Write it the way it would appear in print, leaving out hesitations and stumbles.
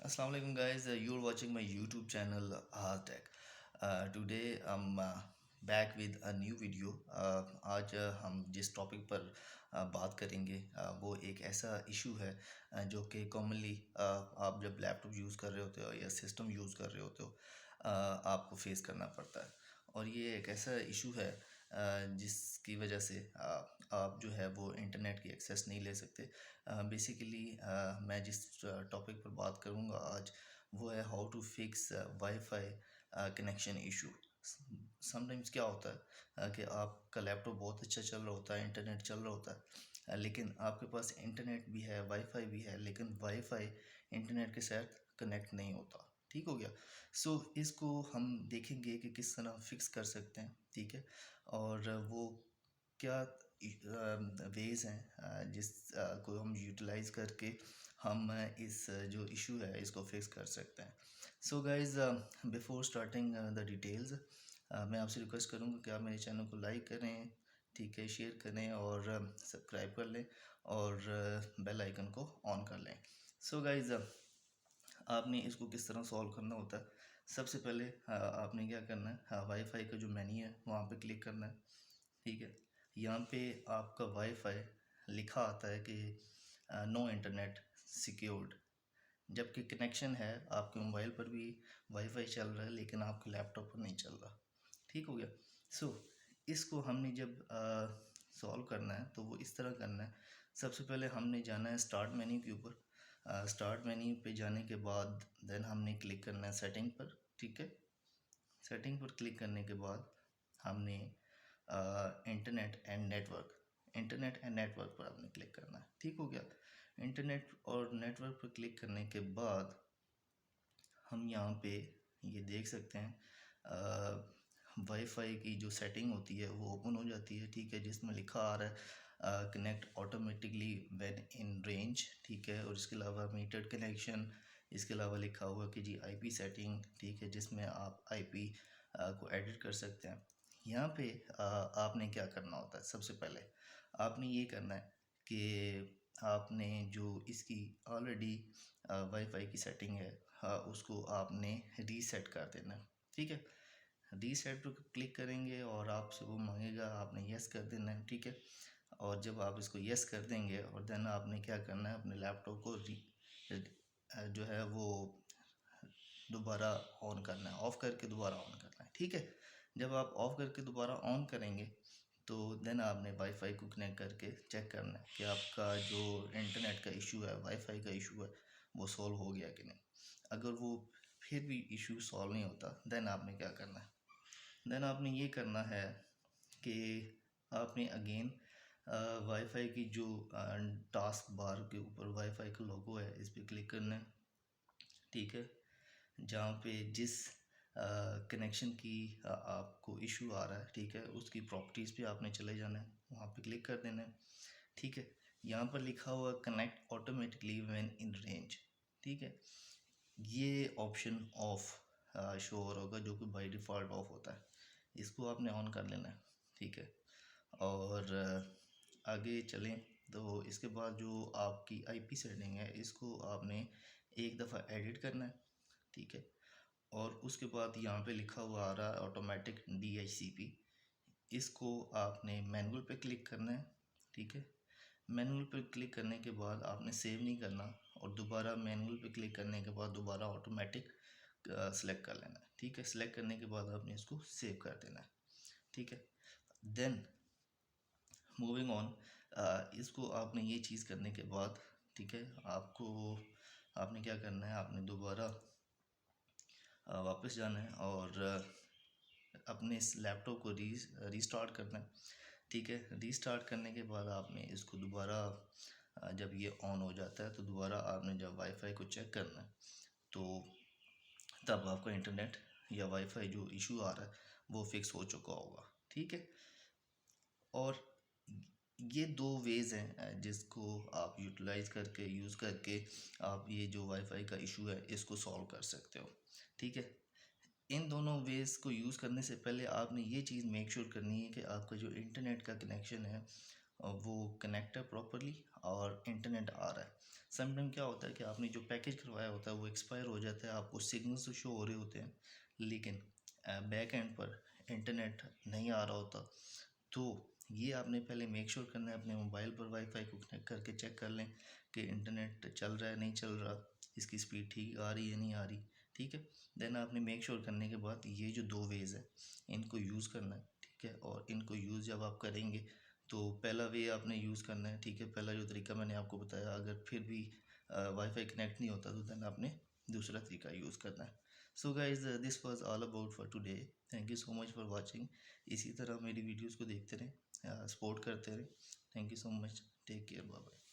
Assalamu alaikum guys, you're watching my YouTube channel Tech. Today I'm back with a new video. आज हम जिस topic पर बात करेंगे वो एक ऐसा इशू है जो कि कॉमनली आप जब लैपटॉप यूज़ कर रहे होते हो या सिस्टम यूज़ कर रहे होते हो आपको फेस करना पड़ता है। और ये एक ऐसा इशू है जिसकी वजह से आप जो है वो इंटरनेट की एक्सेस नहीं ले सकते। बेसिकली मैं जिस टॉपिक पर बात करूँगा आज वो है how to fix WiFi connection issue. Sometimes क्या होता है कि आपका लैपटॉप बहुत अच्छा चल रहा होता है, इंटरनेट चल रहा होता है, लेकिन आपके पास इंटरनेट भी है, वाईफाई भी है, लेकिन वाईफाई इंटरनेट के साथ कनेक्ट नहीं होता। ठीक हो गया। सो इसको हम देखेंगे कि किस तरह फिक्स कर सकते हैं। ठीक है। और वो क्या वेज़ हैं जिस को हम यूटिलाइज़ करके हम इस जो इशू है इसको फिक्स कर सकते हैं। So guys, before starting the details, मैं आपसे रिक्वेस्ट करूँगा कि आप मेरे चैनल को लाइक करें, ठीक है, शेयर करें और सब्सक्राइब कर लें और बेल आइकन को ऑन कर लें। सो गाइज़, आपने इसको किस तरह सॉल्व करना होता है। सबसे पहले आपने क्या करना है, वाईफाई का जो मेन्यू है वहाँ पे क्लिक करना है। ठीक है। यहाँ पे आपका वाईफाई लिखा आता है कि नो इंटरनेट सिक्योर्ड, जबकि कनेक्शन है, आपके मोबाइल पर भी वाईफाई चल रहा है लेकिन आपके लैपटॉप पर नहीं चल रहा। ठीक हो गया। सो इसको हमने जब सॉल्व करना है तो वो इस तरह करना है। सबसे पहले हमने जाना है स्टार्ट मेन्यू के ऊपर। स्टार्ट मेन्यू पे जाने के बाद देन हमने क्लिक करना है सेटिंग पर। ठीक है। सेटिंग पर क्लिक करने के बाद हमने इंटरनेट एंड नेटवर्क पर आपने क्लिक करना है। ठीक हो गया। इंटरनेट और नेटवर्क पर क्लिक करने के बाद हम यहाँ पे ये देख सकते हैं वाईफाई की जो सेटिंग होती है वो ओपन हो जाती है। ठीक है। जिसमें लिखा आ रहा है connect automatically when in range. ठीक है। और इसके अलावा मीटर्ड कनेक्शन, इसके अलावा लिखा हुआ कि जी आईपी सेटिंग। ठीक है। जिसमें आप आईपी को एडिट कर सकते हैं। यहाँ पे आपने क्या करना होता है, सबसे पहले आपने ये करना है कि आपने जो इसकी ऑलरेडी वाईफाई की सेटिंग है, उसको आपने रीसेट कर देना है। ठीक है। रीसेट पर क्लिक करेंगे और आपसे वो मांगेगा, आपने यस कर देना है। ठीक है। और जब आप इसको यस कर देंगे और देन आपने क्या करना है, अपने लैपटॉप को जो है वो दोबारा ऑन करना है, ऑफ़ करके दोबारा ऑन करना है। ठीक है। जब आप ऑफ़ करके दोबारा ऑन करेंगे तो देन आपने वाईफाई को कनेक्ट करके चेक करना है कि आपका जो इंटरनेट का इशू है, वाईफाई का इशू है, वो सॉल्व हो गया कि नहीं। अगर वो फिर भी इशू सॉल्व नहीं होता देन आपने क्या करना है, देन आपने ये करना है कि आपने अगेन वाईफाई की जो टास्क बार के ऊपर वाईफाई का लोगो है इस पर क्लिक करना है। ठीक है। जहाँ पे जिस कनेक्शन की आपको इशू आ रहा है, ठीक है, उसकी प्रॉपर्टीज़ पे आपने चले जाना है, वहाँ पे क्लिक कर देना है। ठीक है। यहाँ पर लिखा हुआ connect automatically when in range. ठीक है। ये ऑप्शन ऑफ शो हो रहा होगा जो कि बाय डिफ़ॉल्ट ऑफ होता है, इसको आपने ऑन कर लेना है। ठीक है। और आगे चलें तो इसके बाद जो आपकी आईपी सेटिंग है इसको आपने एक दफ़ा एडिट करना है। ठीक है। और उसके बाद यहाँ पे लिखा हुआ आ रहा है ऑटोमेटिक DHCP, इसको आपने मैनुअल पे क्लिक करना है। ठीक है। मैनुअल पे क्लिक करने के बाद आपने सेव नहीं करना और दोबारा मैनुअल पे क्लिक करने के बाद दोबारा ऑटोमेटिक सेलेक्ट कर लेना है। ठीक है। सेलेक्ट करने के बाद आपने इसको सेव कर देना है। ठीक है। देन मूविंग ऑन, इसको आपने ये चीज़ करने के बाद, ठीक है, आपने क्या करना है, आपने दोबारा वापस जाना है और अपने इस लैपटॉप को रीस्टार्ट करना है। ठीक है। रीस्टार्ट करने के बाद आपने इसको दोबारा जब ये ऑन हो जाता है तो दोबारा आपने जब वाईफाई को चेक करना है तो तब आपका इंटरनेट या वाईफाई जो इशू आ रहा है वो फिक्स हो चुका होगा। ठीक है। और ये दो वेज़ हैं जिसको आप यूटिलाइज़ करके यूज़ करके आप ये जो वाईफाई का इशू है इसको सॉल्व कर सकते हो। ठीक है। इन दोनों वेज़ को यूज़ करने से पहले आपने ये चीज़ मेक श्योर करनी है कि आपका जो इंटरनेट का कनेक्शन है वो कनेक्ट है प्रॉपरली और इंटरनेट आ रहा है। समटाइम क्या होता है कि आपने जो पैकेज करवाया होता है वो एक्सपायर हो जाता है, आपको सिग्नल्स तो शो हो रहे होते हैं लेकिन बैक एंड पर इंटरनेट नहीं आ रहा होता। तो ये आपने पहले मेक श्योर करना है, अपने मोबाइल पर वाईफाई को कनेक्ट करके चेक कर लें कि इंटरनेट चल रहा है नहीं चल रहा, इसकी स्पीड ठीक आ रही है नहीं आ रही। ठीक है, देन आपने मेक श्योर करने के बाद ये जो दो वेज़ है इनको यूज़ करना है। ठीक है, और इनको यूज़ जब आप करेंगे तो पहला वे आपने यूज़ करना है। ठीक है, पहला जो तरीका मैंने आपको बताया, अगर फिर भी वाईफाई कनेक्ट नहीं होता तो देन आपने दूसरा तरीका यूज़ करना है। So guys, this was all about for today. Thank you so much for watching. इसी तरह मेरी वीडियोस को देखते रहें, सपोर्ट करते रहें। Thank you so much, take care, bye bye.